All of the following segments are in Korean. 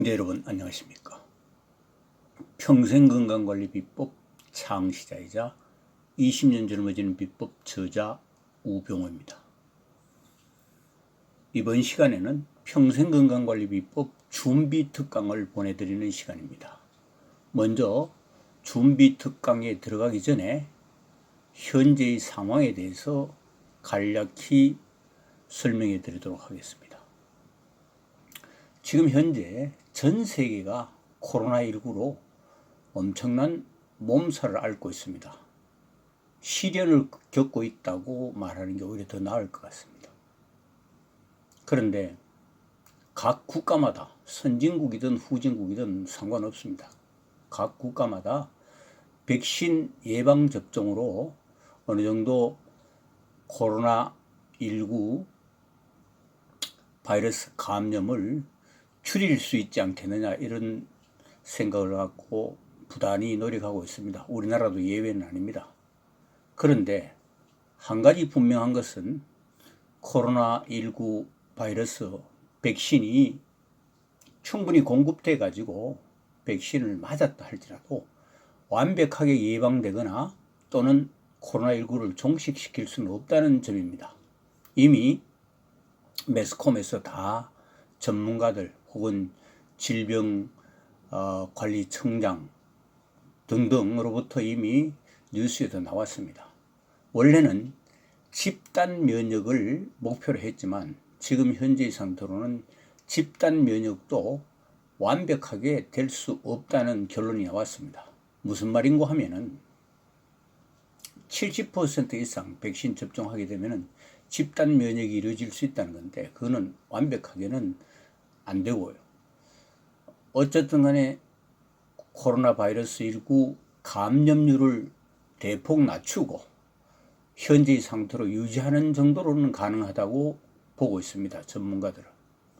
네, 여러분 안녕하십니까. 평생건강관리비법 창시자이자 20년 젊어지는 비법 저자 우병호입니다. 이번 시간에는 평생건강관리비법 준비특강을 보내드리는 시간입니다. 먼저 준비특강에 들어가기 전에 현재의 상황에 대해서 간략히 설명해 드리도록 하겠습니다. 지금 현재 전 세계가 코로나19로 엄청난 몸살을 앓고 있습니다. 시련을 겪고 있다고 말하는 게 오히려 더 나을 것 같습니다. 그런데 각 국가마다 선진국이든 후진국이든 상관없습니다. 각 국가마다 백신 예방접종으로 어느 정도 코로나19 바이러스 감염을 줄일 수 있지 않겠느냐, 이런 생각을 갖고 부단히 노력하고 있습니다. 우리나라도 예외는 아닙니다. 그런데 한 가지 분명한 것은 코로나19 바이러스 백신이 충분히 공급돼 가지고 백신을 맞았다 할지라도 완벽하게 예방되거나 또는 코로나19를 종식시킬 수는 없다는 점입니다. 이미 매스컴에서 다 전문가들 혹은 질병관리청장 등등으로부터 이미 뉴스에도 나왔습니다. 원래는 집단 면역을 목표로 했지만 지금 현재의 상태로는 집단 면역도 완벽하게 될 수 없다는 결론이 나왔습니다. 무슨 말인고 하면은 70% 이상 백신 접종하게 되면은 집단 면역이 이루어질 수 있다는 건데, 그거는 완벽하게는 안 되고요. 어쨌든 간에 코로나 바이러스 19 감염률을 대폭 낮추고 현재의 상태로 유지하는 정도로는 가능하다고 보고 있습니다, 전문가들은.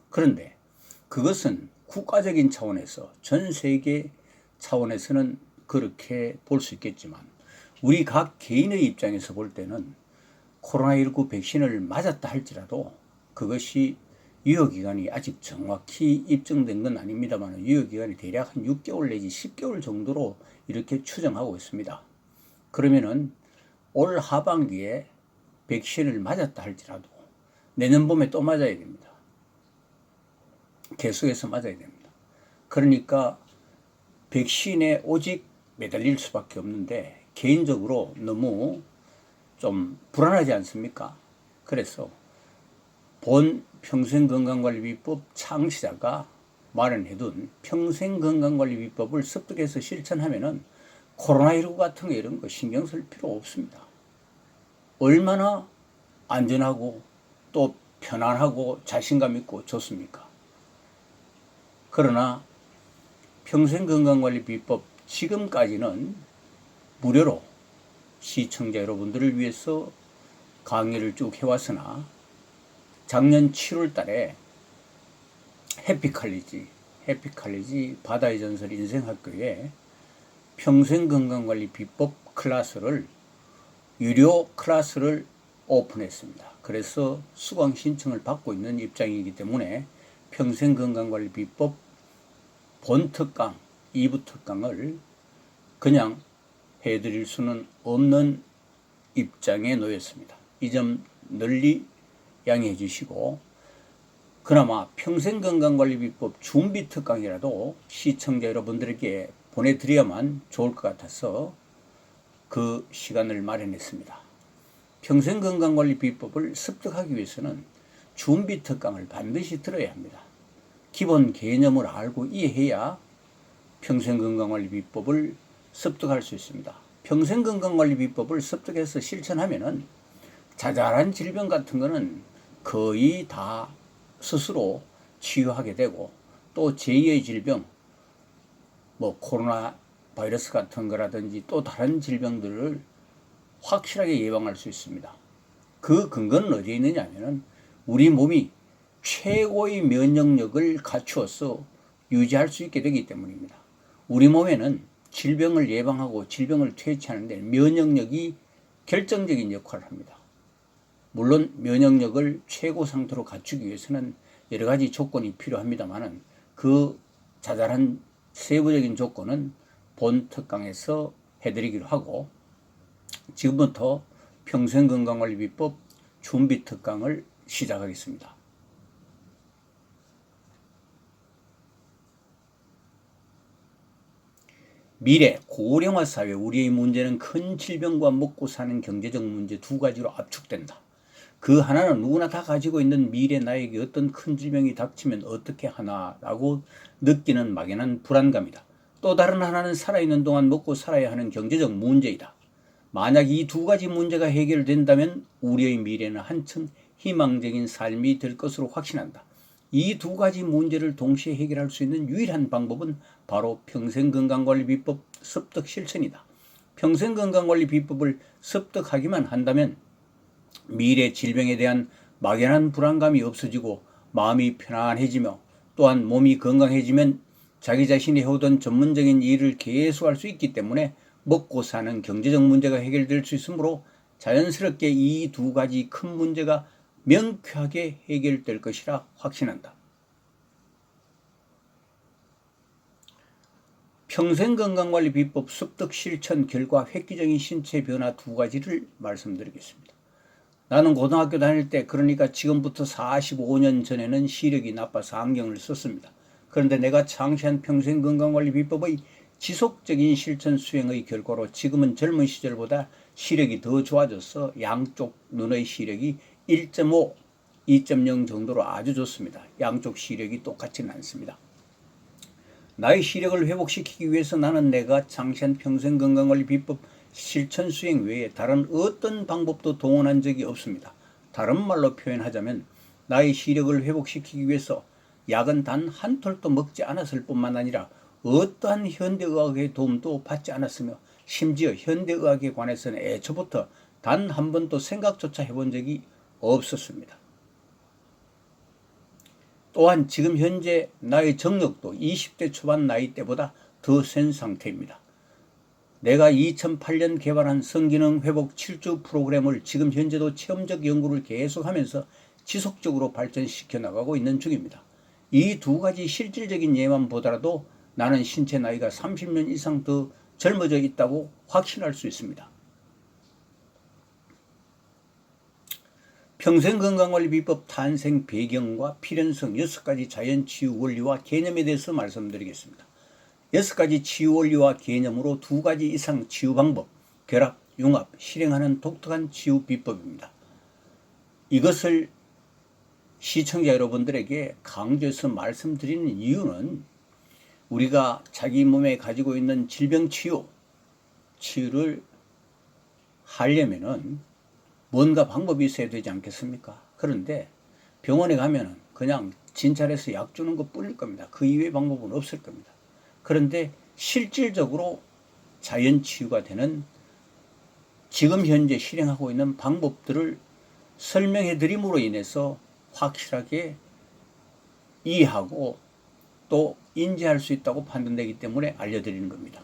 그런데 그것은 국가적인 차원에서, 전 세계 차원에서는 그렇게 볼 수 있겠지만 우리 각 개인의 입장에서 볼 때는 코로나19 백신을 맞았다 할지라도 그것이 유효기간이 아직 정확히 입증된 건 아닙니다만 유효기간이 대략 한 6개월 내지 10개월 정도로 이렇게 추정하고 있습니다. 그러면은 올 하반기에 백신을 맞았다 할지라도 내년 봄에 또 맞아야 됩니다. 계속해서 맞아야 됩니다. 그러니까 백신에 오직 매달릴 수밖에 없는데 개인적으로 너무 좀 불안하지 않습니까? 그래서 본 평생건강관리비법 창시자가 마련해둔 평생건강관리비법을 습득해서 실천하면은 코로나19 같은 거 이런 거 신경 쓸 필요 없습니다. 얼마나 안전하고 또 편안하고 자신감 있고 좋습니까? 그러나 평생건강관리비법 지금까지는 무료로 시청자 여러분들을 위해서 강의를 쭉 해왔으나 작년 7월 달에 해피칼리지 바다의 전설 인생학교에 평생건강관리 비법 클래스를, 유료 클래스를 오픈했습니다. 그래서 수강 신청을 받고 있는 입장이기 때문에 평생건강관리 비법 본특강, 2부 특강을 그냥 해드릴 수는 없는 입장에 놓였습니다. 이 점 널리 양해해 주시고, 그나마 평생건강관리비법 준비특강이라도 시청자 여러분들에게 보내드려야만 좋을 것 같아서 그 시간을 마련했습니다. 평생건강관리비법을 습득하기 위해서는 준비특강을 반드시 들어야 합니다. 기본 개념을 알고 이해해야 평생건강관리비법을 습득할 수 있습니다. 평생건강관리비법을 습득해서 실천하면은 자잘한 질병 같은 거는 거의 다 스스로 치유하게 되고, 또 제2의 질병, 뭐 코로나 바이러스 같은 거라든지 또 다른 질병들을 확실하게 예방할 수 있습니다. 그 근거는 어디에 있느냐 하면은 우리 몸이 최고의 면역력을 갖추어서 유지할 수 있게 되기 때문입니다. 우리 몸에는 질병을 예방하고 질병을 퇴치하는데 면역력이 결정적인 역할을 합니다. 물론 면역력을 최고 상태로 갖추기 위해서는 여러 가지 조건이 필요합니다만은 그 자잘한 세부적인 조건은 본 특강에서 해드리기로 하고, 지금부터 평생건강관리비법 준비 특강을 시작하겠습니다. 미래 고령화 사회 우리의 문제는 큰 질병과 먹고 사는 경제적 문제 두 가지로 압축된다. 그 하나는 누구나 다 가지고 있는 미래 나에게 어떤 큰 질병이 닥치면 어떻게 하나라고 느끼는 막연한 불안감이다. 또 다른 하나는 살아있는 동안 먹고 살아야 하는 경제적 문제이다. 만약 이 두 가지 문제가 해결된다면 우리의 미래는 한층 희망적인 삶이 될 것으로 확신한다. 이 두 가지 문제를 동시에 해결할 수 있는 유일한 방법은 바로 평생건강관리비법 습득 실천이다. 평생건강관리비법을 습득하기만 한다면 미래 질병에 대한 막연한 불안감이 없어지고 마음이 편안해지며, 또한 몸이 건강해지면 자기 자신이 해오던 전문적인 일을 계속할 수 있기 때문에 먹고 사는 경제적 문제가 해결될 수 있으므로 자연스럽게 이 두 가지 큰 문제가 명쾌하게 해결될 것이라 확신한다. 평생건강관리비법 습득 실천 결과 획기적인 신체 변화 두 가지를 말씀드리겠습니다. 나는 고등학교 다닐 때, 그러니까 지금부터 45년 전에는 시력이 나빠서 안경을 썼습니다. 그런데 내가 창시한 평생건강관리비법의 지속적인 실천 수행의 결과로 지금은 젊은 시절보다 시력이 더 좋아져서 양쪽 눈의 시력이 1.5, 2.0 정도로 아주 좋습니다. 양쪽 시력이 똑같지는 않습니다. 나의 시력을 회복시키기 위해서 나는 내가 창시한 평생건강관리비법 실천 수행 외에 다른 어떤 방법도 동원한 적이 없습니다. 다른 말로 표현하자면 나의 시력을 회복시키기 위해서 약은 단 한 톨도 먹지 않았을 뿐만 아니라 어떠한 현대의학의 도움도 받지 않았으며, 심지어 현대의학에 관해서는 애초부터 단 한 번도 생각조차 해본 적이 없었습니다. 또한 지금 현재 나의 정력도 20대 초반 나이 때보다 더 센 상태입니다. 내가 2008년 개발한 성기능 회복 7주 프로그램을 지금 현재도 체험적 연구를 계속하면서 지속적으로 발전시켜 나가고 있는 중입니다. 이 두 가지 실질적인 예만 보더라도 나는 신체 나이가 30년 이상 더 젊어져 있다고 확신할 수 있습니다. 평생건강관리비법 탄생 배경과 필연성 6가지 자연치유 원리와 개념에 대해서 말씀드리겠습니다. 6가지 치유 원리와 개념으로 2가지 이상 치유 방법, 결합, 융합, 실행하는 독특한 치유 비법입니다. 이것을 시청자 여러분들에게 강조해서 말씀드리는 이유는, 우리가 자기 몸에 가지고 있는 질병 치유를 하려면은 뭔가 방법이 있어야 되지 않겠습니까? 그런데 병원에 가면은 그냥 진찰해서 약 주는 것 뿐일 겁니다. 그 이외의 방법은 없을 겁니다. 그런데 실질적으로 자연치유가 되는 지금 현재 실행하고 있는 방법들을 설명해 드림으로 인해서 확실하게 이해하고 또 인지할 수 있다고 판단되기 때문에 알려드리는 겁니다.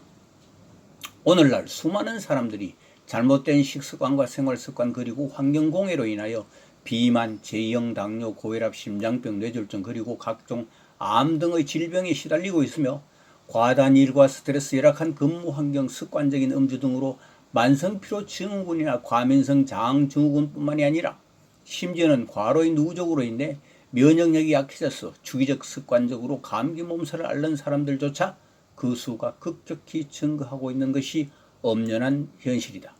오늘날 수많은 사람들이 잘못된 식습관과 생활습관, 그리고 환경공해로 인하여 비만, 제2형 당뇨, 고혈압, 심장병, 뇌졸중, 그리고 각종 암 등의 질병에 시달리고 있으며, 과다한 일과 스트레스, 열악한 근무 환경, 습관적인 음주 등으로 만성피로 증후군이나 과민성 장 증후군뿐만이 아니라 심지어는 과로인 누적으로 인해 면역력이 약해져서 주기적 습관적으로 감기 몸살을 앓는 사람들조차 그 수가 급격히 증가하고 있는 것이 엄연한 현실이다.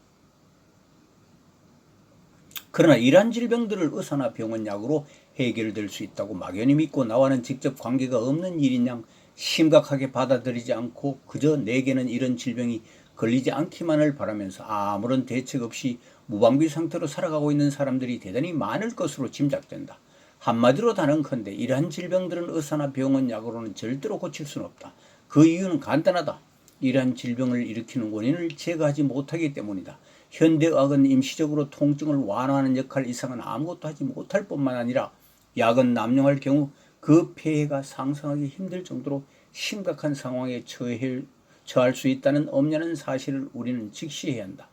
그러나 이러한 질병들을 의사나 병원 약으로 해결될 수 있다고 막연히 믿고 나와는 직접 관계가 없는 일인 양 심각하게 받아들이지 않고 그저 내게는 이런 질병이 걸리지 않기만을 바라면서 아무런 대책 없이 무방비 상태로 살아가고 있는 사람들이 대단히 많을 것으로 짐작된다. 한마디로 단언컨대 이러한 질병들은 의사나 병원 약으로는 절대로 고칠 수는 없다. 그 이유는 간단하다. 이러한 질병을 일으키는 원인을 제거하지 못하기 때문이다. 현대의학은 임시적으로 통증을 완화하는 역할 이상은 아무것도 하지 못할 뿐만 아니라 약은 남용할 경우 그 폐해가 상상하기 힘들 정도로 심각한 상황에 처할 수 있다는 엄연한 사실을 우리는 직시해야 한다.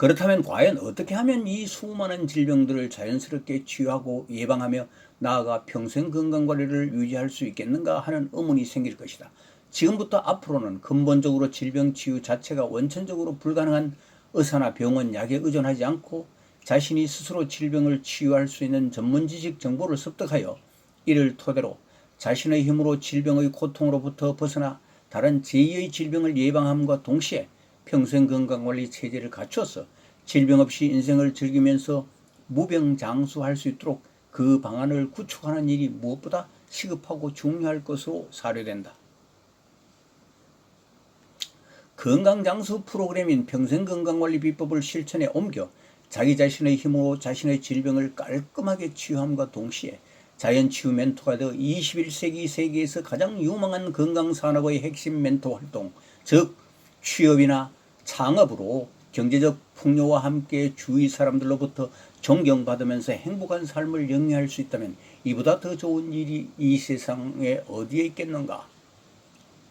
그렇다면 과연 어떻게 하면 이 수많은 질병들을 자연스럽게 치유하고 예방하며 나아가 평생 건강관리를 유지할 수 있겠는가 하는 의문이 생길 것이다. 지금부터 앞으로는 근본적으로 질병 치유 자체가 원천적으로 불가능한 의사나 병원 약에 의존하지 않고 자신이 스스로 질병을 치유할 수 있는 전문 지식 정보를 습득하여 이를 토대로 자신의 힘으로 질병의 고통으로부터 벗어나 다른 제2의 질병을 예방함과 동시에 평생 건강관리 체제를 갖춰서 질병 없이 인생을 즐기면서 무병장수할 수 있도록 그 방안을 구축하는 일이 무엇보다 시급하고 중요할 것으로 사료된다. 건강장수 프로그램인 평생건강관리 비법을 실천에 옮겨 자기 자신의 힘으로 자신의 질병을 깔끔하게 치유함과 동시에 자연치유 멘토가 되어 21세기 세계에서 가장 유망한 건강산업의 핵심 멘토 활동, 즉 취업이나 창업으로 경제적 풍요와 함께 주위 사람들로부터 존경받으면서 행복한 삶을 영위할 수 있다면 이보다 더 좋은 일이 이 세상에 어디에 있겠는가?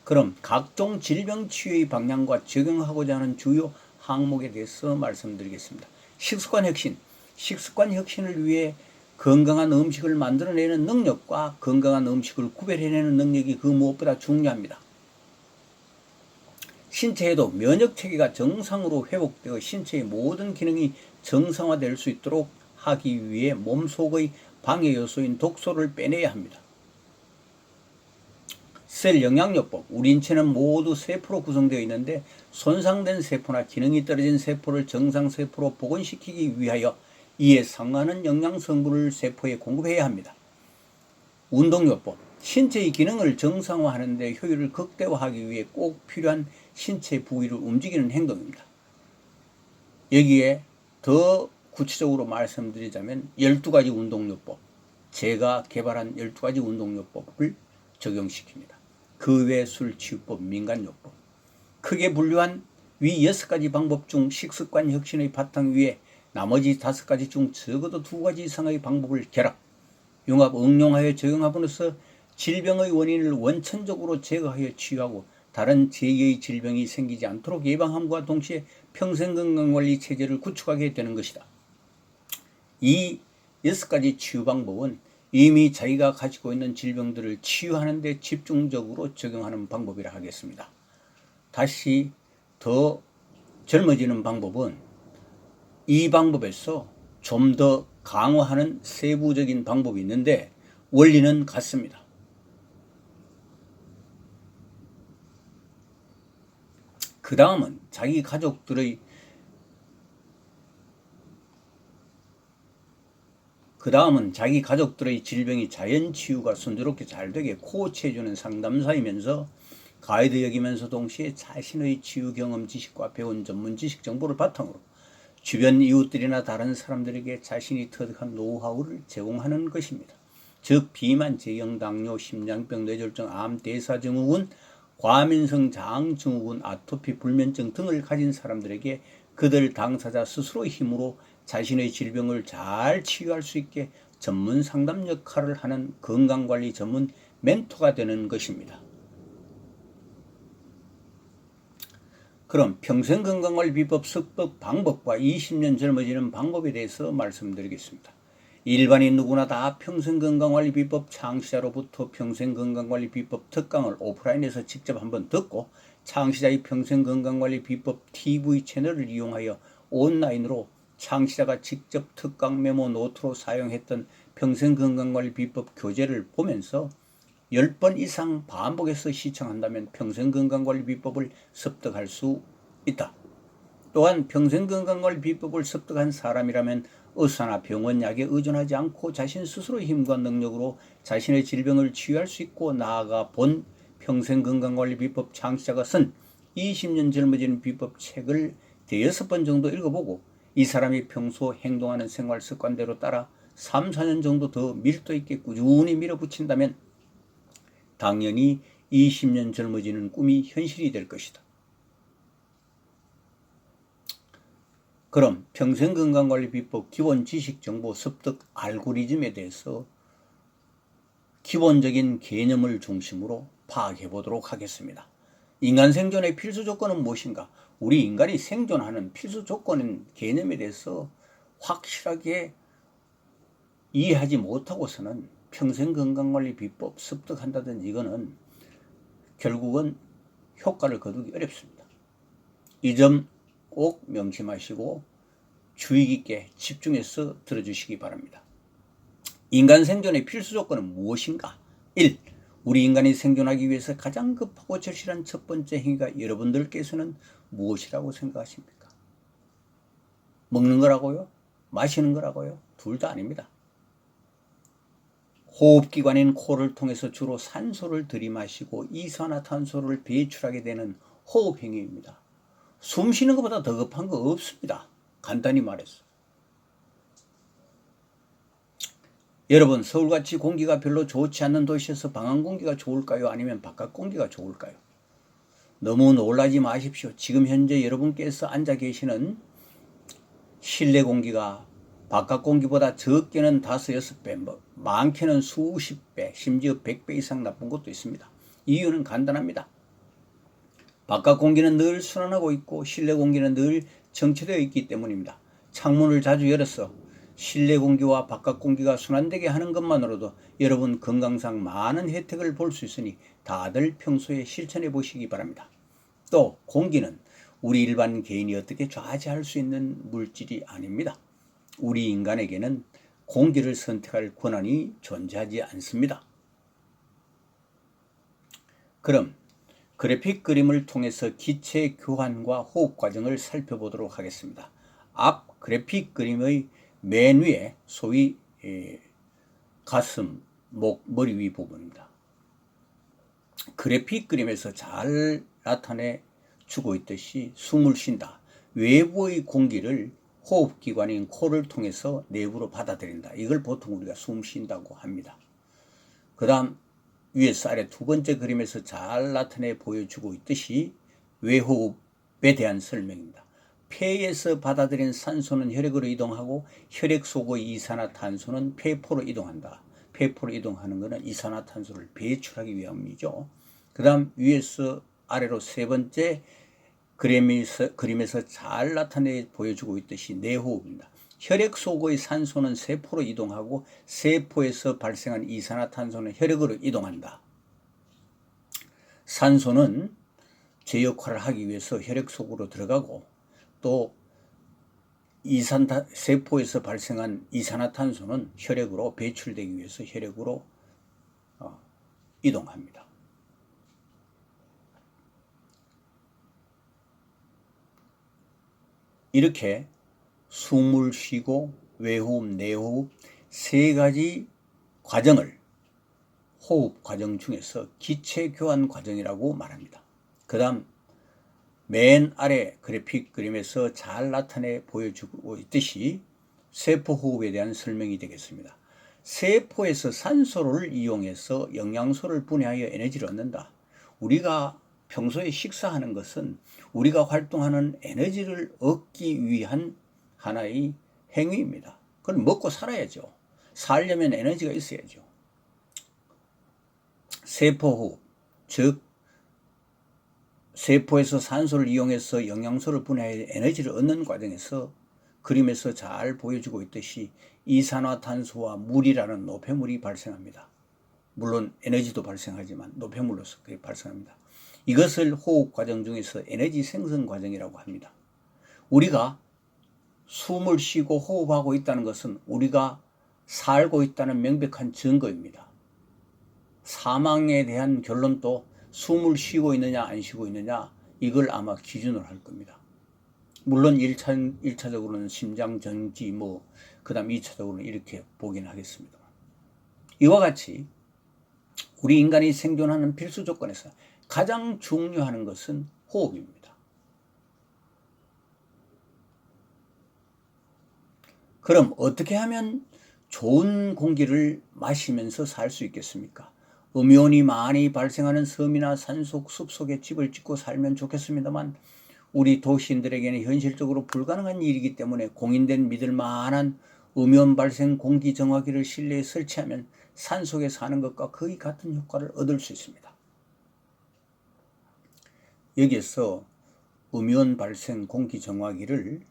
그럼 각종 질병 치유의 방향과 적용하고자 하는 주요 항목에 대해서 말씀드리겠습니다. 식습관 혁신. 식습관 혁신을 위해 건강한 음식을 만들어내는 능력과 건강한 음식을 구별해내는 능력이 그 무엇보다 중요합니다. 신체에도 면역체계가 정상으로 회복되어 신체의 모든 기능이 정상화될 수 있도록 하기 위해 몸속의 방해 요소인 독소를 빼내야 합니다. 셀 영양요법. 우리 인체는 모두 세포로 구성되어 있는데 손상된 세포나 기능이 떨어진 세포를 정상세포로 복원시키기 위하여 이에 상응하는 영양성분을 세포에 공급해야 합니다. 운동요법. 신체의 기능을 정상화하는 데 효율을 극대화하기 위해 꼭 필요한 신체 부위를 움직이는 행동입니다. 여기에 더 구체적으로 말씀드리자면 12가지 운동요법, 제가 개발한 12가지 운동요법을 적용시킵니다. 그 외 술치유법, 민간요법. 크게 분류한 위 6가지 방법 중 식습관 혁신의 바탕 위에 나머지 5가지 중 적어도 2가지 이상의 방법을 결합, 융합, 응용하여 적용함으로써 질병의 원인을 원천적으로 제거하여 치유하고 다른 제2의 질병이 생기지 않도록 예방함과 동시에 평생건강관리 체제를 구축하게 되는 것이다. 이 6가지 치유 방법은 이미 자기가 가지고 있는 질병들을 치유하는 데 집중적으로 적용하는 방법이라 하겠습니다. 다시 더 젊어지는 방법은 이 방법에서 좀 더 강화하는 세부적인 방법이 있는데 원리는 같습니다. 그 다음은 자기 가족들의 질병이 자연치유가 순조롭게 잘 되게 코치해주는 상담사이면서 가이드 역이면서 동시에 자신의 치유 경험 지식과 배운 전문 지식 정보를 바탕으로 주변 이웃들이나 다른 사람들에게 자신이 터득한 노하우를 제공하는 것입니다. 즉 비만, 제형, 당뇨, 심장병, 뇌졸중, 암, 대사증후군, 과민성 장증후군, 아토피, 불면증 등을 가진 사람들에게 그들 당사자 스스로의 힘으로 자신의 질병을 잘 치유할 수 있게 전문 상담 역할을 하는 건강관리 전문 멘토가 되는 것입니다. 그럼 평생건강관리 비법 습득 방법과 20년 젊어지는 방법에 대해서 말씀드리겠습니다. 일반인 누구나 다 평생건강관리 비법 창시자로부터 평생건강관리 비법 특강을 오프라인에서 직접 한번 듣고 창시자의 평생건강관리 비법 TV 채널을 이용하여 온라인으로 창시자가 직접 특강 메모 노트로 사용했던 평생건강관리 비법 교재를 보면서 10번 이상 반복해서 시청한다면 평생건강관리 비법을 습득할 수 있다. 또한 평생건강관리 비법을 습득한 사람이라면 의사나 병원 약에 의존하지 않고 자신 스스로의 힘과 능력으로 자신의 질병을 치유할 수 있고 나아가 본 평생건강관리 비법 창시자가 쓴 20년 젊어지는 비법 책을 대여섯 번 정도 읽어보고 이 사람이 평소 행동하는 생활 습관대로 따라 3, 4년 정도 더 밀도 있게 꾸준히 밀어붙인다면 당연히 20년 젊어지는 꿈이 현실이 될 것이다. 그럼 평생건강관리 비법 기본 지식 정보 습득 알고리즘에 대해서 기본적인 개념을 중심으로 파악해 보도록 하겠습니다. 인간 생존의 필수 조건은 무엇인가? 우리 인간이 생존하는 필수 조건인 개념에 대해서 확실하게 이해하지 못하고서는 평생 건강관리 비법 습득한다든지 이거는 결국은 효과를 거두기 어렵습니다. 이 점 꼭 명심하시고 주의 깊게 집중해서 들어주시기 바랍니다. 인간 생존의 필수 조건은 무엇인가? 1. 우리 인간이 생존하기 위해서 가장 급하고 절실한 첫 번째 행위가 여러분들께서는 무엇이라고 생각하십니까? 먹는 거라고요? 마시는 거라고요? 둘 다 아닙니다. 호흡기관인 코를 통해서 주로 산소를 들이마시고 이산화탄소를 배출하게 되는 호흡행위입니다. 숨 쉬는 것보다 더 급한 거 없습니다. 간단히 말해서. 여러분, 서울같이 공기가 별로 좋지 않는 도시에서 방안 공기가 좋을까요? 아니면 바깥 공기가 좋을까요? 너무 놀라지 마십시오. 지금 현재 여러분께서 앉아 계시는 실내 공기가 바깥 공기보다 적게는 5, 6배, 많게는 수십 배, 심지어 100배 이상 나쁜 것도 있습니다. 이유는 간단합니다. 바깥 공기는 늘 순환하고 있고 실내 공기는 늘 정체되어 있기 때문입니다. 창문을 자주 열어서 실내 공기와 바깥 공기가 순환되게 하는 것만으로도 여러분 건강상 많은 혜택을 볼 수 있으니 다들 평소에 실천해 보시기 바랍니다. 또 공기는 우리 일반 개인이 어떻게 좌지할 수 있는 물질이 아닙니다. 우리 인간에게는 공기를 선택할 권한이 존재하지 않습니다. 그럼 그래픽 그림을 통해서 기체 교환과 호흡 과정을 살펴보도록 하겠습니다. 앞 그래픽 그림의 맨 위에 소위 가슴, 목, 머리 위 부분입니다. 그래픽 그림에서 잘 나타내 주고 있듯이 숨을 쉰다. 외부의 공기를 호흡기관인 코를 통해서 내부로 받아들인다. 이걸 보통 우리가 숨 쉰다고 합니다. 그 다음 위에서 아래 두 번째 그림에서 잘 나타내 보여주고 있듯이 외호흡에 대한 설명입니다. 폐에서 받아들인 산소는 혈액으로 이동하고 혈액 속의 이산화탄소는 폐포로 이동한다. 폐포로 이동하는 것은 이산화탄소를 배출하기 위함이죠. 그 다음 위에서 아래로 세 번째 그림에서 잘 나타내 보여주고 있듯이 내호흡입니다. 혈액 속의 산소는 세포로 이동하고 세포에서 발생한 이산화탄소는 혈액으로 이동한다. 산소는 제 역할을 하기 위해서 혈액 속으로 들어가고 또 세포에서 발생한 이산화탄소는 혈액으로 배출되기 위해서 혈액으로 이동합니다. 이렇게 숨을 쉬고 외호흡, 내호흡 세 가지 과정을 호흡 과정 중에서 기체 교환 과정이라고 말합니다. 그 다음 맨 아래 그래픽 그림에서 잘 나타내 보여주고 있듯이 세포 호흡에 대한 설명이 되겠습니다. 세포에서 산소를 이용해서 영양소를 분해하여 에너지를 얻는다. 우리가 평소에 식사하는 것은 우리가 활동하는 에너지를 얻기 위한 하나의 행위입니다. 그럼 먹고 살아야죠. 살려면 에너지가 있어야죠. 세포호흡, 즉 세포에서 산소를 이용해서 영양소를 분해해 에너지를 얻는 과정에서 그림에서 잘 보여주고 있듯이 이산화탄소와 물이라는 노폐물이 발생합니다. 물론 에너지도 발생하지만 노폐물로서 그게 발생합니다. 이것을 호흡 과정 중에서 에너지 생성 과정이라고 합니다. 우리가 숨을 쉬고 호흡하고 있다는 것은 우리가 살고 있다는 명백한 증거입니다. 사망에 대한 결론도 숨을 쉬고 있느냐 안 쉬고 있느냐 이걸 아마 기준으로 할 겁니다. 물론 1차적으로는 심장 정지 그 다음 2차적으로는 이렇게 보긴 하겠습니다. 이와 같이 우리 인간이 생존하는 필수 조건에서 가장 중요한 것은 호흡입니다. 그럼 어떻게 하면 좋은 공기를 마시면서 살 수 있겠습니까? 음이온이 많이 발생하는 섬이나 산속 숲속에 집을 짓고 살면 좋겠습니다만 우리 도시인들에게는 현실적으로 불가능한 일이기 때문에 공인된 믿을 만한 음이온 발생 공기 정화기를 실내에 설치하면 산속에 사는 것과 거의 같은 효과를 얻을 수 있습니다. 여기에서 음이온 발생 공기정화기를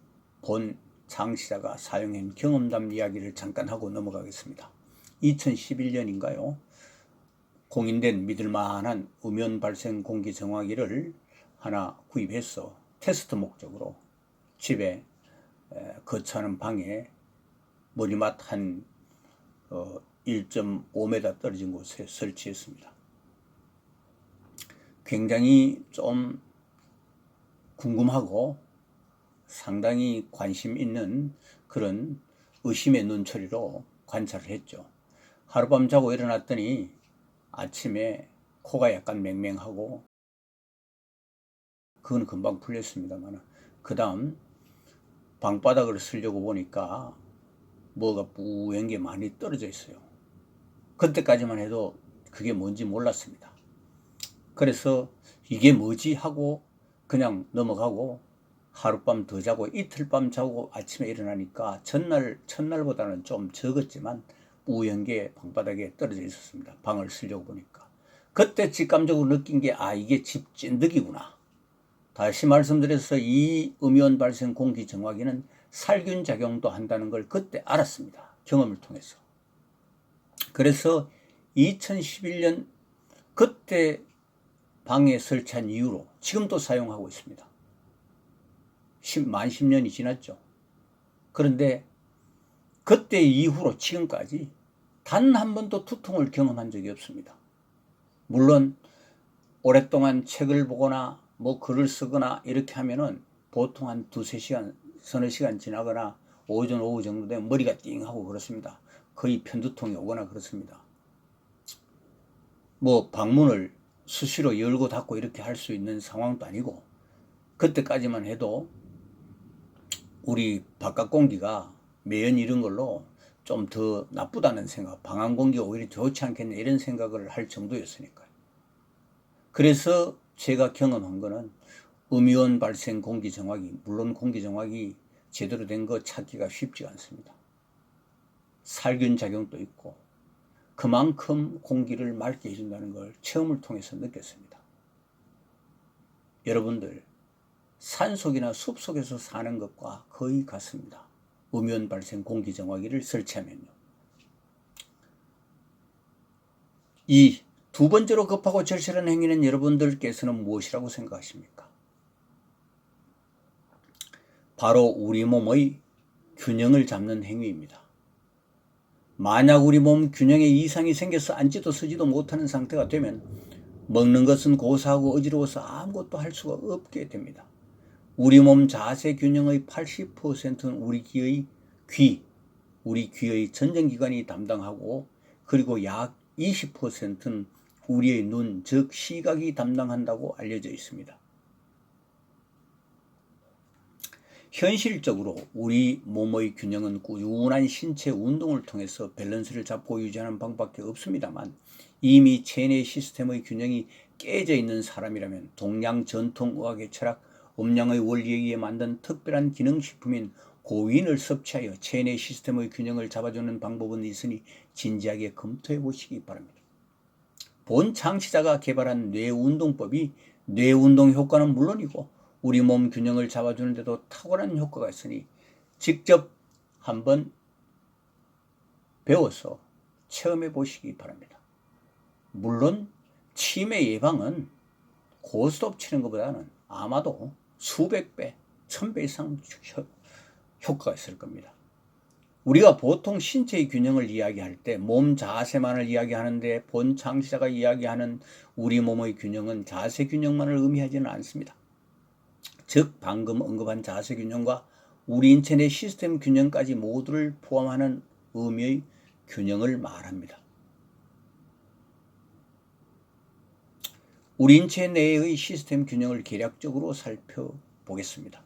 본 창시자가 사용한 경험담 이야기를 잠깐 하고 넘어가겠습니다. 2011년인가요? 공인된 믿을만한 음이온 발생 공기정화기를 하나 구입해서 테스트 목적으로 집에 거처하는 방에 머리맡 한 1.5m 떨어진 곳에 설치했습니다. 굉장히 좀 궁금하고 상당히 관심 있는 그런 의심의 눈초리로 관찰을 했죠. 하룻밤 자고 일어났더니 아침에 코가 약간 맹맹하고, 그건 금방 풀렸습니다만, 그 다음 방바닥을 쓰려고 보니까 뭐가 뿌연 게 많이 떨어져 있어요. 그때까지만 해도 그게 뭔지 몰랐습니다. 그래서 이게 뭐지 하고 그냥 넘어가고, 하룻밤 더 자고 이틀밤 자고 아침에 일어나니까 첫날보다는 좀 적었지만 뿌연 게 방바닥에 떨어져 있었습니다. 방을 쓰려고 보니까. 그때 직감적으로 느낀 게, 이게 집 찐득이구나. 다시 말씀드려서 이 음이온 발생 공기정화기는 살균 작용도 한다는 걸 그때 알았습니다. 경험을 통해서. 그래서 2011년 그때 방에 설치한 이후로 지금도 사용하고 있습니다. 만 10년이 지났죠. 그런데 그때 이후로 지금까지 단 한 번도 두통을 경험한 적이 없습니다. 물론 오랫동안 책을 보거나 뭐 글을 쓰거나 이렇게 하면은 보통 한 두세 시간, 서너 시간 지나거나 오전 오후 정도 되면 머리가 띵하고 그렇습니다. 거의 편두통이 오거나 그렇습니다. 뭐 방문을 수시로 열고 닫고 이렇게 할 수 있는 상황도 아니고, 그때까지만 해도 우리 바깥 공기가 매연 이런 걸로 좀 더 나쁘다는 생각, 방안 공기가 오히려 좋지 않겠네 이런 생각을 할 정도였으니까요. 그래서 제가 경험한 거는 음이온 발생 공기정화기, 물론 공기정화기 제대로 된 거 찾기가 쉽지가 않습니다. 살균 작용도 있고 그만큼 공기를 맑게 해준다는 걸 체험을 통해서 느꼈습니다. 여러분들, 산속이나 숲속에서 사는 것과 거의 같습니다. 음이온 발생 공기정화기를 설치하면요. 이 두 번째로 급하고 절실한 행위는 여러분들께서는 무엇이라고 생각하십니까? 바로 우리 몸의 균형을 잡는 행위입니다. 만약 우리 몸 균형에 이상이 생겨서 앉지도 서지도 못하는 상태가 되면 먹는 것은 고사하고 어지러워서 아무것도 할 수가 없게 됩니다. 우리 몸 자세 균형의 80%는 우리 귀의 전정기관이 담당하고, 그리고 약 20%는 우리의 눈, 즉 시각이 담당한다고 알려져 있습니다. 현실적으로 우리 몸의 균형은 꾸준한 신체 운동을 통해서 밸런스를 잡고 유지하는 방법밖에 없습니다만, 이미 체내 시스템의 균형이 깨져 있는 사람이라면 동양 전통의학의 철학, 음양의 원리에 의해 만든 특별한 기능식품인 고윈을 섭취하여 체내 시스템의 균형을 잡아주는 방법은 있으니 진지하게 검토해 보시기 바랍니다. 본 창시자가 개발한 뇌운동법이 뇌운동 효과는 물론이고 우리 몸 균형을 잡아주는 데도 탁월한 효과가 있으니 직접 한번 배워서 체험해 보시기 바랍니다. 물론 치매 예방은 고스톱 치는 것보다는 아마도 수백 배, 1000배 이상 효과가 있을 겁니다. 우리가 보통 신체의 균형을 이야기할 때 몸 자세만을 이야기하는데, 본 창시자가 이야기하는 우리 몸의 균형은 자세 균형만을 의미하지는 않습니다. 즉 방금 언급한 자세 균형과 우리 인체 내 시스템 균형까지 모두를 포함하는 의미의 균형을 말합니다. 우리 인체 내의 시스템 균형을 개략적으로 살펴보겠습니다.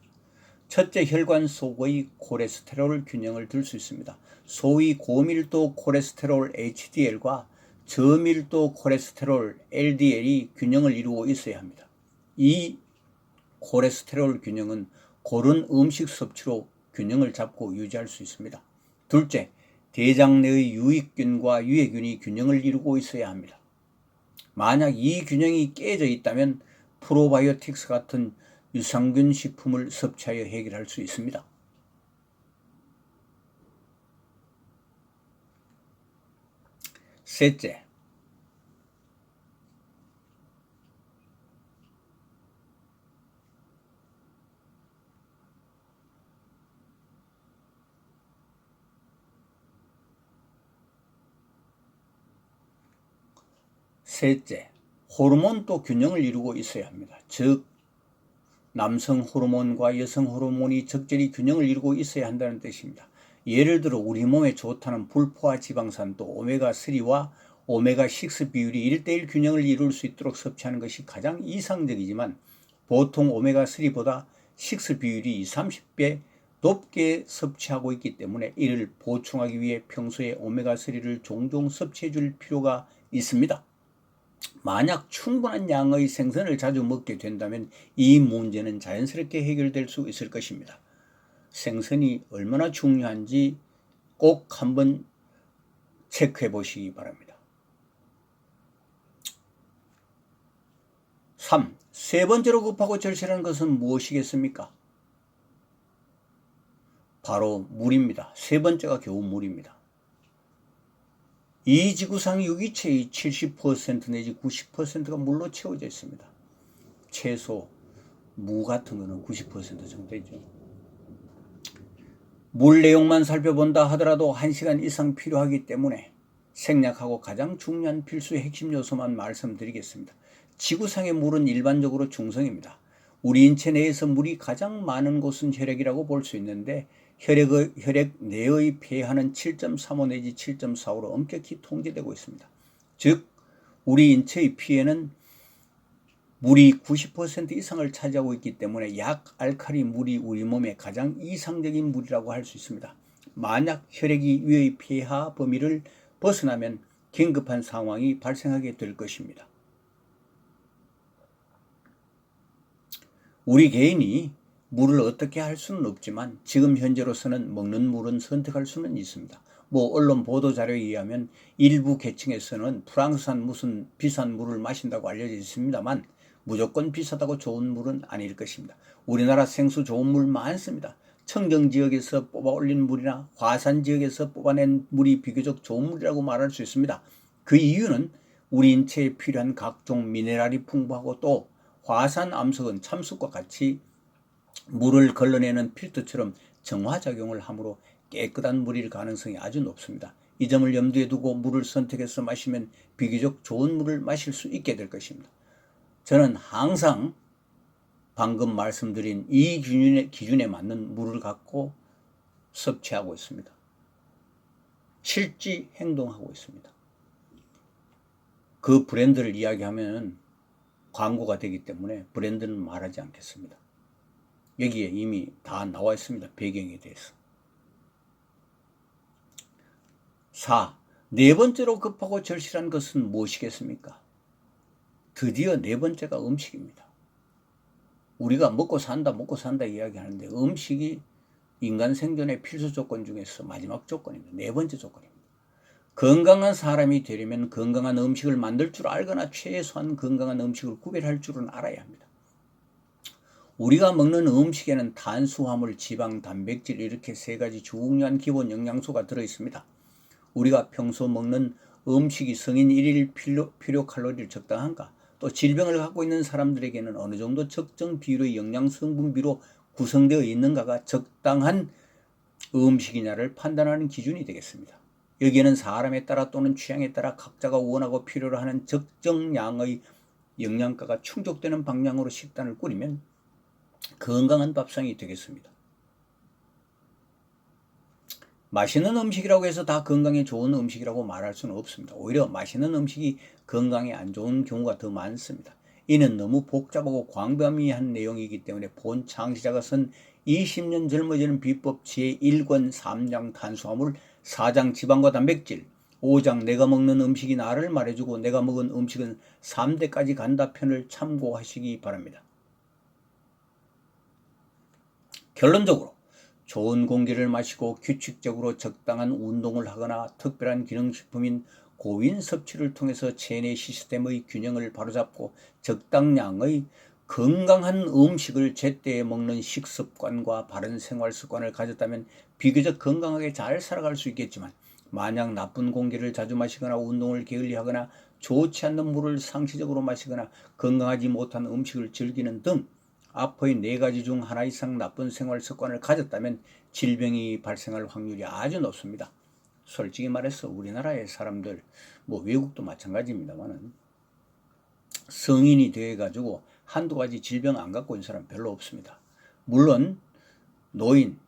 첫째, 혈관 속의 콜레스테롤 균형을 들 수 있습니다. 소위 고밀도 콜레스테롤 HDL과 저밀도 콜레스테롤 LDL이 균형을 이루고 있어야 합니다. 이 콜레스테롤 균형은 고른 음식 섭취로 균형을 잡고 유지할 수 있습니다. 둘째, 대장 내의 유익균과 유해균이 균형을 이루고 있어야 합니다. 만약 이 균형이 깨져 있다면 프로바이오틱스 같은 유산균 식품을 섭취하여 해결할 수 있습니다. 셋째, 호르몬도 균형을 이루고 있어야 합니다. 즉 남성 호르몬과 여성 호르몬이 적절히 균형을 이루고 있어야 한다는 뜻입니다. 예를 들어 우리 몸에 좋다는 불포화 지방산도 오메가3와 오메가6 비율이 1대1 균형을 이룰 수 있도록 섭취하는 것이 가장 이상적이지만 보통 오메가3보다 6 비율이 20, 30배 높게 섭취하고 있기 때문에 이를 보충하기 위해 평소에 오메가3를 종종 섭취해 줄 필요가 있습니다. 만약 충분한 양의 생선을 자주 먹게 된다면 이 문제는 자연스럽게 해결될 수 있을 것입니다. 생선이 얼마나 중요한지 꼭 한번 체크해 보시기 바랍니다. 3. 세 번째로 급하고 절실한 것은 무엇이겠습니까? 바로 물입니다. 세 번째가 겨우 물입니다. 이 지구상 유기체의 70% 내지 90%가 물로 채워져 있습니다. 채소, 무 같은 거는 90% 정도 되죠. 물 내용만 살펴본다 하더라도 1시간 이상 필요하기 때문에 생략하고 가장 중요한 필수의 핵심 요소만 말씀드리겠습니다. 지구상의 물은 일반적으로 중성입니다. 우리 인체 내에서 물이 가장 많은 곳은 혈액이라고 볼 수 있는데 혈액 내의 pH는 7.35 내지 7.45로 엄격히 통제되고 있습니다. 즉 우리 인체의 피에는 물이 90% 이상을 차지하고 있기 때문에 약알칼리 물이 우리 몸의 가장 이상적인 물이라고 할 수 있습니다. 만약 혈액이 위의 pH 범위를 벗어나면 긴급한 상황이 발생하게 될 것입니다. 우리 개인이 물을 어떻게 할 수는 없지만 지금 현재로서는 먹는 물은 선택할 수는 있습니다. 언론 보도 자료에 의하면 일부 계층에서는 프랑스산 무슨 비싼 물을 마신다고 알려져 있습니다만 무조건 비싸다고 좋은 물은 아닐 것입니다. 우리나라 생수 좋은 물 많습니다. 청정 지역에서 뽑아 올린 물이나 화산 지역에서 뽑아낸 물이 비교적 좋은 물이라고 말할 수 있습니다. 그 이유는 우리 인체에 필요한 각종 미네랄이 풍부하고 또 화산 암석은 참숯과 같이 물을 걸러내는 필터처럼 정화작용을 하므로 깨끗한 물일 가능성이 아주 높습니다. 이 점을 염두에 두고 물을 선택해서 마시면 비교적 좋은 물을 마실 수 있게 될 것입니다. 저는 항상 방금 말씀드린 이 기준에 맞는 물을 갖고 섭취하고 있습니다. 실제 행동하고 있습니다. 그 브랜드를 이야기하면 광고가 되기 때문에 브랜드는 말하지 않겠습니다. 여기에 이미 다 나와 있습니다. 배경에 대해서. 4. 네 번째로 급하고 절실한 것은 무엇이겠습니까? 드디어 네 번째가 음식입니다. 우리가 먹고 산다 이야기하는데 음식이 인간 생존의 필수 조건 중에서 마지막 조건입니다. 네 번째 조건입니다. 건강한 사람이 되려면 건강한 음식을 만들 줄 알거나 최소한 건강한 음식을 구별할 줄은 알아야 합니다. 우리가 먹는 음식에는 탄수화물, 지방, 단백질 이렇게 세 가지 중요한 기본 영양소가 들어있습니다. 우리가 평소 먹는 음식이 성인 1일 필요 칼로리를 적당한가? 또 질병을 갖고 있는 사람들에게는 어느 정도 적정 비율의 영양 성분비로 구성되어 있는가가 적당한 음식이냐를 판단하는 기준이 되겠습니다. 여기에는 사람에 따라 또는 취향에 따라 각자가 원하고 필요로 하는 적정량의 영양가가 충족되는 방향으로 식단을 꾸리면 건강한 밥상이 되겠습니다. 맛있는 음식이라고 해서 다 건강에 좋은 음식이라고 말할 수는 없습니다. 오히려 맛있는 음식이 건강에 안 좋은 경우가 더 많습니다. 이는 너무 복잡하고 광범위한 내용이기 때문에 본 창시자가 쓴 20년 젊어지는 비법 제1권 3장 탄수화물, 4장 지방과 단백질, 5장 내가 먹는 음식이 나를 말해주고 내가 먹은 음식은 3대까지 간다 편을 참고하시기 바랍니다. 결론적으로 좋은 공기를 마시고 규칙적으로 적당한 운동을 하거나 특별한 기능식품인 고인 섭취를 통해서 체내 시스템의 균형을 바로잡고 적당량의 건강한 음식을 제때에 먹는 식습관과 바른 생활 습관을 가졌다면 비교적 건강하게 잘 살아갈 수 있겠지만, 만약 나쁜 공기를 자주 마시거나 운동을 게을리하거나 좋지 않는 물을 상시적으로 마시거나 건강하지 못한 음식을 즐기는 등 앞의 네 가지 중 하나 이상 나쁜 생활 습관을 가졌다면 질병이 발생할 확률이 아주 높습니다. 솔직히 말해서 우리나라의 사람들, 외국도 마찬가지입니다만은 성인이 돼가지고 한두 가지 질병 안 갖고 있는 사람 별로 없습니다. 물론 노인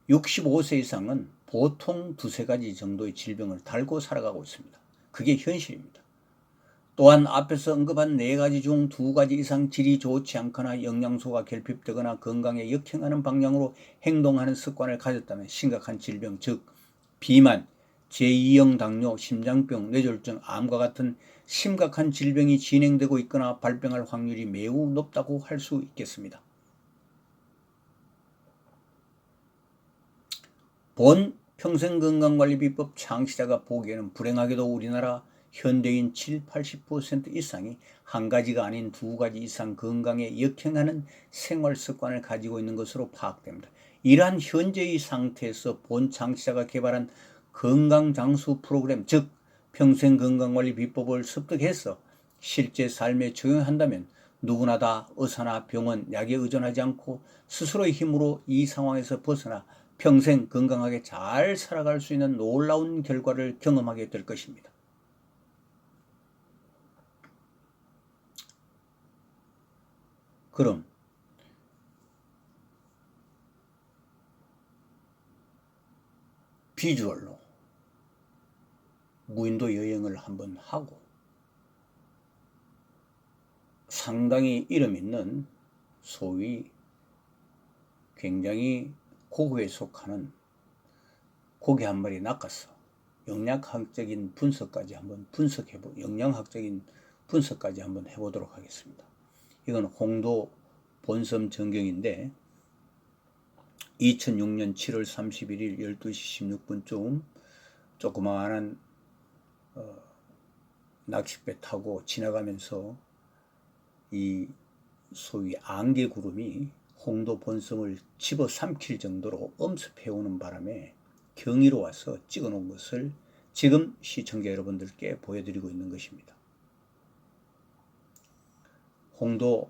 65세 이상은 보통 두세 가지 정도의 질병을 달고 살아가고 있습니다. 그게 현실입니다. 또한 앞에서 언급한 네 가지 중 두 가지 이상 질이 좋지 않거나 영양소가 결핍되거나 건강에 역행하는 방향으로 행동하는 습관을 가졌다면 심각한 질병, 즉 비만, 제2형 당뇨, 심장병, 뇌졸중, 암과 같은 심각한 질병이 진행되고 있거나 발병할 확률이 매우 높다고 할 수 있겠습니다. 본 평생건강관리비법 창시자가 보기에는 불행하게도 우리나라 현대인 70~80% 이상이 한 가지가 아닌 두 가지 이상 건강에 역행하는 생활습관을 가지고 있는 것으로 파악됩니다. 이러한 현재의 상태에서 본 창시자가 개발한 건강장수 프로그램, 즉 평생건강관리비법을 습득해서 실제 삶에 적용한다면 누구나 다 의사나 병원, 약에 의존하지 않고 스스로의 힘으로 이 상황에서 벗어나 평생 건강하게 잘 살아갈 수 있는 놀라운 결과를 경험하게 될 것입니다. 그럼 비주얼로 무인도 여행을 한번 하고 상당히 이름 있는 소위 굉장히 고급에 속하는 고기 한 마리 낚아서 영양학적인 분석까지 한번 해보도록 하겠습니다. 이건 홍도 본섬 전경인데 2006년 7월 31일 12시 16분쯤 조그마한 낚싯배 타고 지나가면서 이 소위 안개구름이 홍도 본섬을 집어삼킬 정도로 엄습해오는 바람에 경위로 와서 찍어놓은 것을 지금 시청자 여러분들께 보여드리고 있는 것입니다. 홍도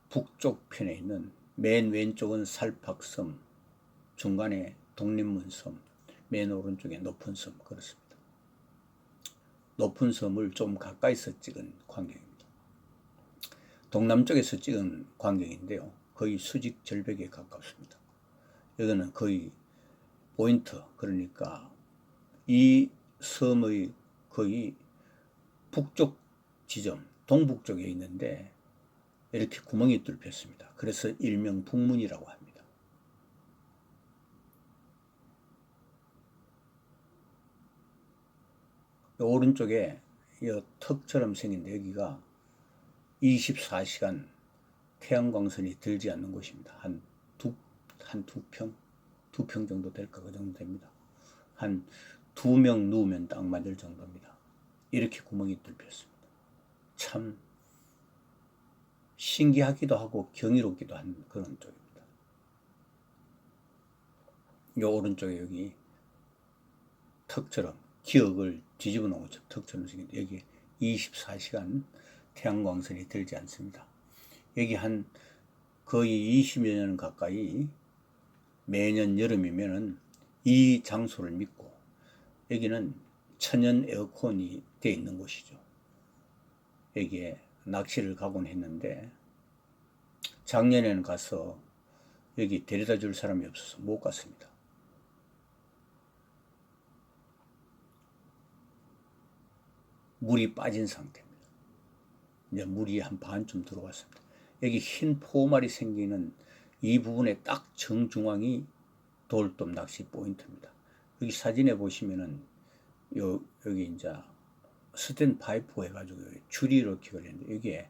북쪽 편에 있는 맨 왼쪽은 살팍섬, 중간에 독립문섬, 맨 오른쪽에 높은 섬, 그렇습니다. 높은 섬을 좀 가까이서 찍은 광경입니다. 동남쪽에서 찍은 광경인데요. 거의 수직 절벽에 가깝습니다. 여기는 거의 포인트, 그러니까 이 섬의 거의 북쪽 지점, 동북쪽에 있는데 이렇게 구멍이 뚫혔습니다. 그래서 일명 북문이라고 합니다. 오른쪽에 이 턱처럼 생긴 여기가 24시간 태양광선이 들지 않는 곳입니다. 한 두 평 정도 될까, 그 정도 됩니다. 한 2명 누우면 딱 맞을 정도입니다. 이렇게 구멍이 뚫혔습니다. 참 신기하기도 하고 경이롭기도 한 그런 쪽입니다. 요 오른쪽에 여기 턱처럼 기억을 뒤집어 놓은 것처럼 턱처럼 생긴데 여기 24시간 태양광선이 들지 않습니다. 여기 한 거의 20여 년 가까이 매년 여름이면은 이 장소를 믿고 여기는 천연 에어컨이 되어 있는 곳이죠. 여기에 낚시를 가곤 했는데 작년에는 가서 여기 데려다 줄 사람이 없어서 못 갔습니다. 물이 빠진 상태입니다. 이제 물이 한 반쯤 들어왔습니다. 여기 흰 포말이 생기는 이 부분에 딱 정중앙이 돌돔 낚시 포인트입니다. 여기 사진에 보시면은 여기 이제 스탠 파이프 해가지고 줄이 이렇게 걸렸는데 여기에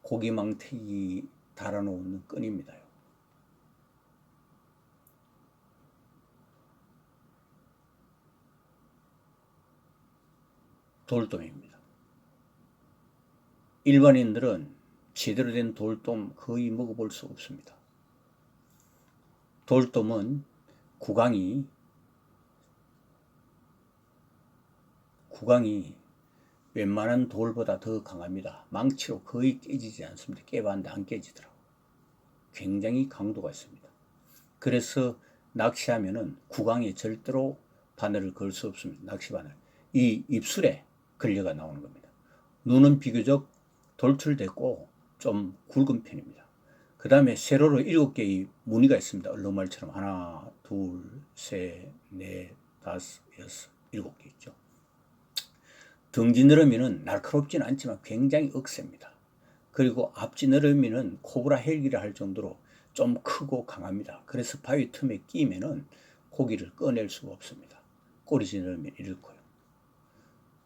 고기망태기 달아놓는 끈입니다. 돌돔입니다. 일반인들은 제대로 된 돌돔 거의 먹어볼 수 없습니다. 돌돔은 구강이 웬만한 돌보다 더 강합니다. 망치로 거의 깨지지 않습니다. 깨봤는데 안 깨지더라고요. 굉장히 강도가 있습니다. 그래서 낚시하면은 구강에 절대로 바늘을 걸 수 없습니다. 낚시 바늘. 이 입술에 걸려가 나오는 겁니다. 눈은 비교적 돌출됐고 좀 굵은 편입니다. 그 다음에 세로로 7개의 무늬가 있습니다. 얼룩말처럼 하나, 둘, 셋, 넷, 다섯, 여섯, 7개 있죠. 등지느러미는 날카롭지는 않지만 굉장히 억셉니다. 그리고 앞지느러미는 코브라 헬기를 할 정도로 좀 크고 강합니다. 그래서 바위 틈에 끼면은 고기를 꺼낼 수가 없습니다. 꼬리지느러미는 이렇고요.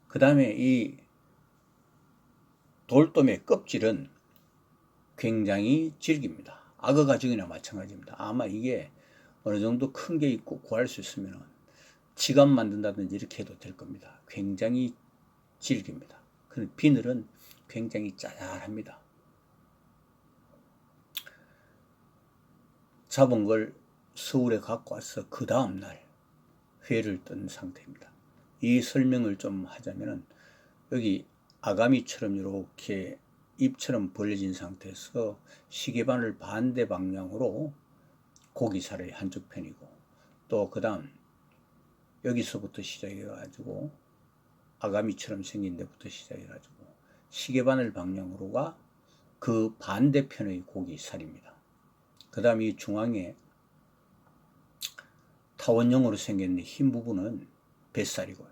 그 다음에 이 돌돔의 껍질은 굉장히 질깁니다. 악어 가죽이나 마찬가지입니다. 아마 이게 어느 정도 큰 게 있고 구할 수 있으면 지갑 만든다든지 이렇게 해도 될 겁니다. 굉장히 질깁니다. 그 비늘은 굉장히 짜잘합니다. 잡은 걸 서울에 갖고 와서 그 다음날 회를 뜬 상태입니다. 이 설명을 좀 하자면은 여기 아가미처럼 이렇게 입처럼 벌려진 상태에서 시계바늘 반대 방향으로 고기살의 한쪽 편이고 또 그 다음 여기서부터 시작해 가지고 아가미처럼 생긴 데부터 시작해 가지고 시계바늘 방향으로가 그 반대편의 고기살입니다. 그 다음 이 중앙에 타원형으로 생긴 흰 부분은 뱃살이고요.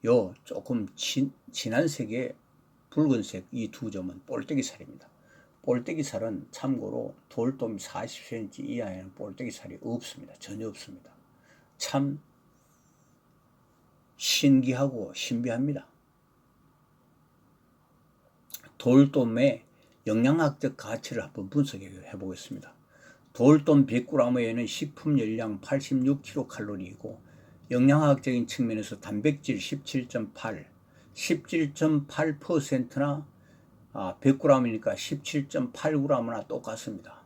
요 조금 진한 색의 붉은색 이 두 점은 볼때기살입니다. 볼때기살은 참고로 돌돔 40cm 이하에는 볼때기살이 없습니다. 전혀 없습니다. 참 신기하고 신비합니다. 돌돔의 영양학적 가치를 한번 분석해 보겠습니다. 돌돔 100g에는 식품 열량 86kcal이고 영양학적인 측면에서 단백질 17.8, 17.8%나 100g이니까 17.8g나 똑같습니다.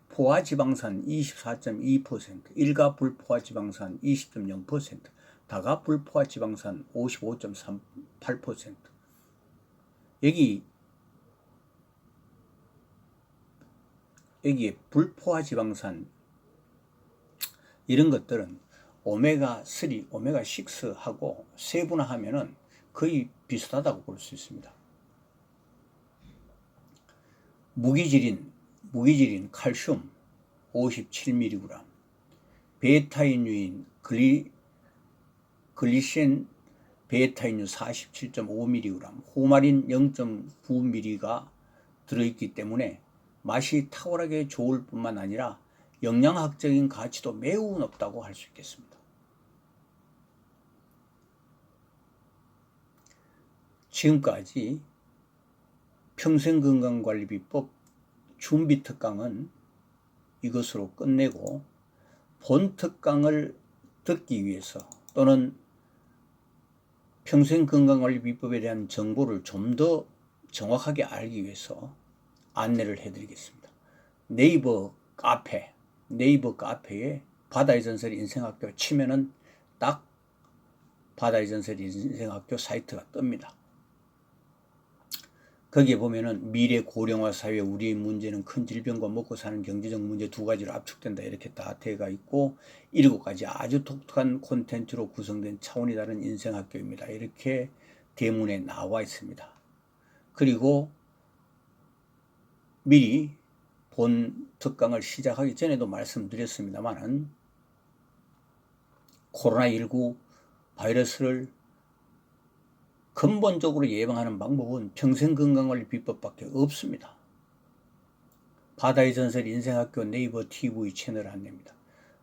포화지방산 24.2%, 일가불포화지방산 20.0%, 다가불포화지방산 55.38%. 여기에 불포화지방산 이런 것들은 오메가3, 오메가6하고 세분화하면은 거의 비슷하다고 볼 수 있습니다. 무기질인 칼슘 57mg, 베타인유인 글리센 베타인유 47.5mg, 호마린 0.9mg가 들어있기 때문에 맛이 탁월하게 좋을 뿐만 아니라 영양학적인 가치도 매우 높다고 할 수 있겠습니다. 지금까지 평생건강관리비법 준비특강은 이것으로 끝내고 본특강을 듣기 위해서 또는 평생건강관리비법에 대한 정보를 좀 더 정확하게 알기 위해서 안내를 해드리겠습니다. 네이버 카페에 바다의 전설 인생학교 치면은 딱 바다의 전설 인생학교 사이트가 뜹니다. 거기에 보면은 미래 고령화 사회 우리의 문제는 큰 질병과 먹고 사는 경제적 문제 두 가지로 압축된다 이렇게 다 되어가 있고 7가지 아주 독특한 콘텐츠로 구성된 차원이 다른 인생학교입니다. 이렇게 대문에 나와 있습니다. 그리고 미리 본 특강을 시작하기 전에도 말씀드렸습니다만은 코로나19 바이러스를 근본적으로 예방하는 방법은 평생건강관리 비법밖에 없습니다. 바다의 전설 인생학교 네이버 TV 채널 안내입니다.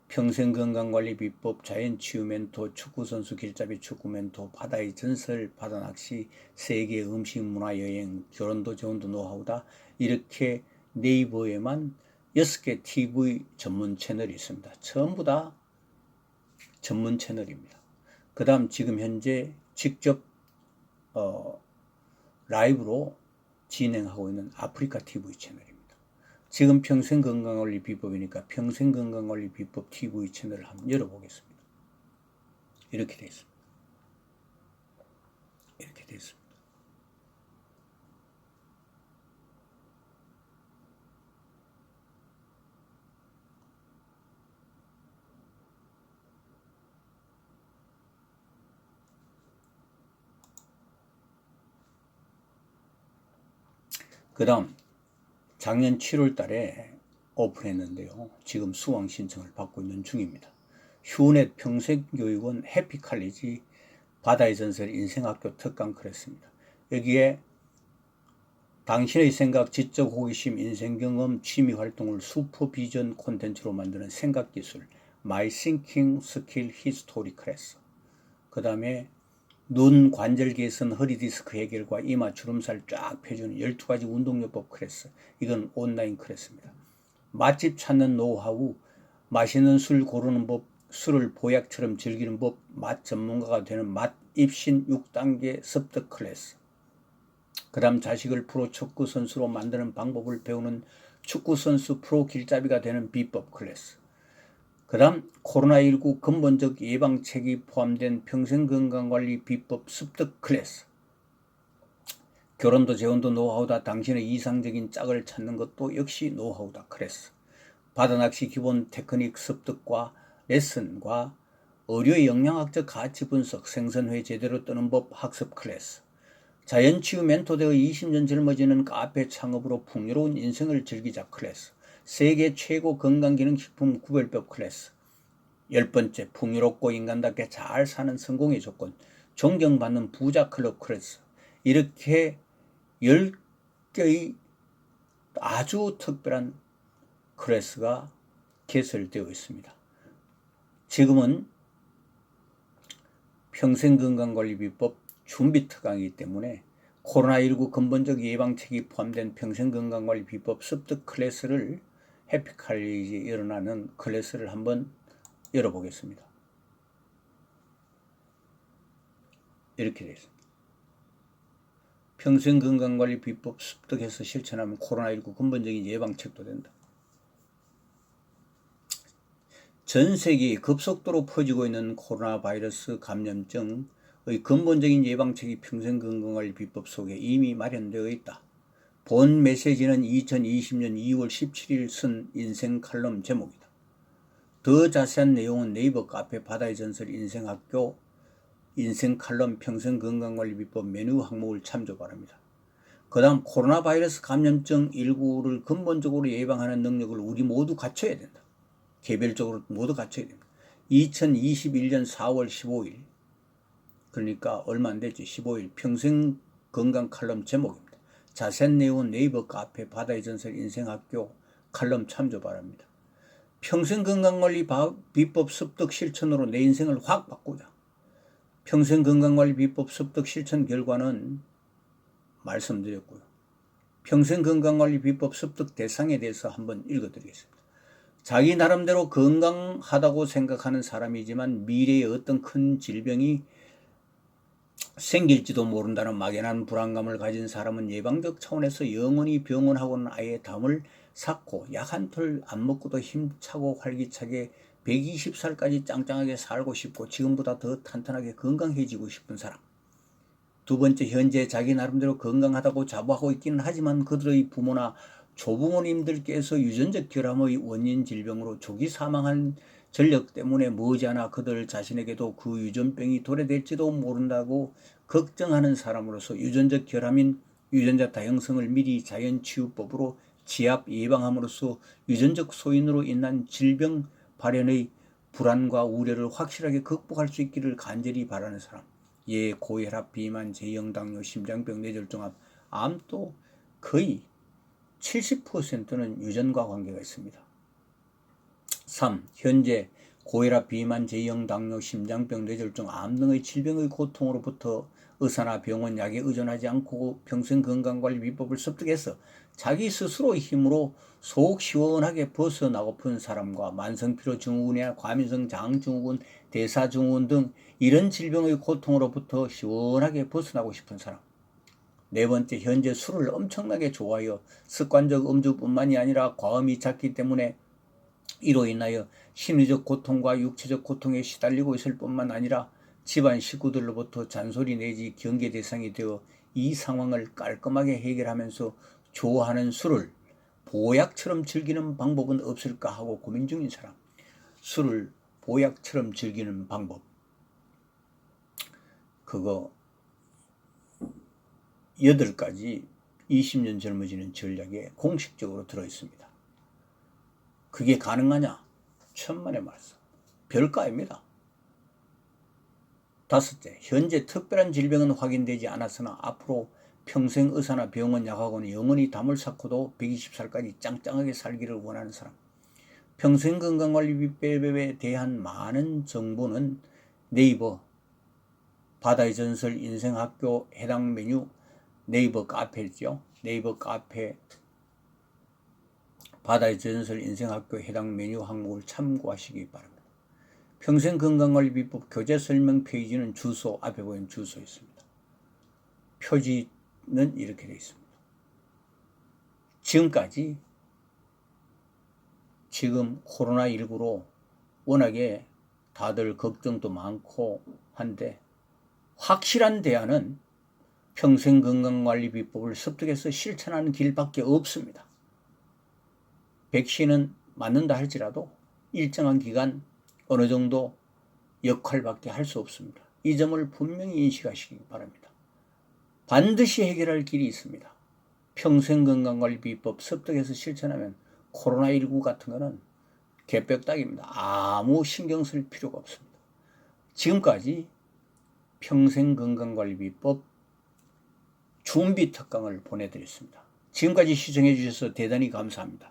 평생건강관리 비법, 자연치유 멘토, 축구선수 길잡이 축구 멘토, 바다의 전설, 바다낚시, 세계 음식 문화 여행, 결혼도 재혼도 노하우다 이렇게 네이버에만 6개 TV 전문 채널이 있습니다. 전부 다 전문 채널입니다. 그 다음 지금 현재 직접 라이브로 진행하고 있는 아프리카 TV 채널입니다. 지금 평생건강관리 비법이니까 평생건강관리 비법 TV 채널을 한번 열어보겠습니다. 이렇게 되어 있습니다. 이렇게 되어 있습니다. 그 다음 작년 7월 달에 오픈했는데요. 지금 수강 신청을 받고 있는 중입니다. 휴넷 평생교육원 해피칼리지 바다의 전설 인생학교 특강 클래스입니다. 여기에 당신의 생각, 지적 호기심, 인생경험, 취미활동을 슈퍼비전 콘텐츠로 만드는 생각기술 My Thinking Skill History 클래스, 그 다음에 눈 관절 개선, 허리 디스크 해결과 이마 주름살 쫙 펴주는 12가지 운동요법 클래스, 이건 온라인 클래스입니다. 맛집 찾는 노하우, 맛있는 술 고르는 법, 술을 보약처럼 즐기는 법, 맛 전문가가 되는 맛 입신 6단계 습득 클래스, 그 다음 자식을 프로 축구 선수로 만드는 방법을 배우는 축구 선수 프로 길잡이가 되는 비법 클래스, 그 다음 코로나19 근본적 예방책이 포함된 평생건강관리 비법 습득 클래스, 결혼도 재혼도 노하우다, 당신의 이상적인 짝을 찾는 것도 역시 노하우다 클래스, 바다낚시 기본 테크닉 습득과 레슨과 어류의 영양학적 가치 분석, 생선회 제대로 뜨는 법 학습 클래스, 자연치유 멘토되어 20년 젊어지는 카페 창업으로 풍요로운 인생을 즐기자 클래스, 세계 최고 건강기능식품 구별법 클래스, 10번째 풍요롭고 인간답게 잘 사는 성공의 조건, 존경받는 부자 클럽 클래스, 이렇게 10개의 아주 특별한 클래스가 개설되어 있습니다. 지금은 평생건강관리비법 준비 특강이기 때문에 코로나19 근본적 예방책이 포함된 평생건강관리 비법 습득 클래스를 해피칼리지 일어나는 클래스를 한번 열어보겠습니다. 이렇게 되어 있습니다. 평생건강관리 비법 습득해서 실천하면 코로나19 근본적인 예방책도 된다. 전 세계에 급속도로 퍼지고 있는 코로나 바이러스 감염증의 근본적인 예방책이 평생건강관리 비법 속에 이미 마련되어 있다. 본 메시지는 2020년 2월 17일 쓴 인생 칼럼 제목이다. 더 자세한 내용은 네이버 카페 바다의 전설 인생학교 인생 칼럼 평생건강관리 비법 메뉴 항목을 참조 바랍니다. 그 다음 코로나 바이러스 감염증 19를 근본적으로 예방하는 능력을 우리 모두 갖춰야 된다. 개별적으로 모두 갖춰야 됩니다. 2021년 4월 15일, 그러니까 얼마 안 됐지, 15일 평생건강 칼럼 제목입니다. 자세한 내용은 네이버 카페 바다의 전설 인생학교 칼럼 참조 바랍니다. 평생건강관리 비법 습득 실천으로 내 인생을 확 바꾸자. 평생건강관리 비법 습득 실천 결과는 말씀드렸고요. 평생건강관리 비법 습득 대상에 대해서 한번 읽어드리겠습니다. 자기 나름대로 건강하다고 생각하는 사람이지만 미래에 어떤 큰 질병이 생길지도 모른다는 막연한 불안감을 가진 사람은 예방적 차원에서 영원히 병원하고는 아예 담을 삭고 약 한 톨 안 먹고도 힘차고 활기차게 120살까지 짱짱하게 살고 싶고 지금보다 더 탄탄하게 건강해지고 싶은 사람. 두 번째, 현재 자기 나름대로 건강하다고 자부하고 있기는 하지만 그들의 부모나 조부모님들께서 유전적 결함의 원인 질병으로 조기 사망한 전력 때문에 머지않아 그들 자신에게도 그 유전병이 도래될지도 모른다고 걱정하는 사람으로서 유전적 결함인 유전자 다형성을 미리 자연치유법으로 지압 예방함으로써 유전적 소인으로 인한 질병 발현의 불안과 우려를 확실하게 극복할 수 있기를 간절히 바라는 사람. 예, 고혈압, 비만, 제형 당뇨, 심장병, 뇌졸중암, 암도 거의 70%는 유전과 관계가 있습니다. 3. 현재 고혈압, 비만, 제형 당뇨, 심장병, 뇌졸중, 암 등의 질병의 고통으로부터 의사나 병원 약에 의존하지 않고 평생건강관리 비법을 습득해서 자기 스스로의 힘으로 속 시원하게 벗어나고픈 사람과 만성피로증후군이나 과민성 장증후군, 대사증후군 등 이런 질병의 고통으로부터 시원하게 벗어나고 싶은 사람. 네 번째, 현재 술을 엄청나게 좋아하여 습관적 음주뿐만이 아니라 과음이 잦기 때문에 이로 인하여 심리적 고통과 육체적 고통에 시달리고 있을 뿐만 아니라 집안 식구들로부터 잔소리 내지 경계 대상이 되어 이 상황을 깔끔하게 해결하면서 좋아하는 술을 보약처럼 즐기는 방법은 없을까 하고 고민 중인 사람. 술을 보약처럼 즐기는 방법. 그거 8가지 20년 젊어지는 전략에 공식적으로 들어있습니다. 그게 가능하냐? 천만의 말씀. 별거 아닙니다. 5째, 현재 특별한 질병은 확인되지 않았으나 앞으로 평생 의사나 병원 약하고는 영원히 담을 쌓고도 120살까지 짱짱하게 살기를 원하는 사람. 평생건강관리 비법에 대한 많은 정보는 네이버 바다의 전설 인생학교 해당 메뉴 네이버 카페죠. 네이버 카페 바다의 전설 인생학교 해당 메뉴 항목을 참고하시기 바랍니다. 평생건강관리 비법 교재 설명 페이지는 주소, 앞에 보이는 주소 있습니다. 표지는 이렇게 되어 있습니다. 지금까지 지금 코로나19로 워낙에 다들 걱정도 많고 한데 확실한 대안은 평생건강관리 비법을 습득해서 실천하는 길밖에 없습니다. 백신은 맞는다 할지라도 일정한 기간 어느 정도 역할밖에 할 수 없습니다. 이 점을 분명히 인식하시기 바랍니다. 반드시 해결할 길이 있습니다. 평생건강관리 비법 습득해서 실천하면 코로나19 같은 거는 개벽딱입니다. 아무 신경 쓸 필요가 없습니다. 지금까지 평생건강관리 비법 준비 특강을 보내드렸습니다. 지금까지 시청해 주셔서 대단히 감사합니다.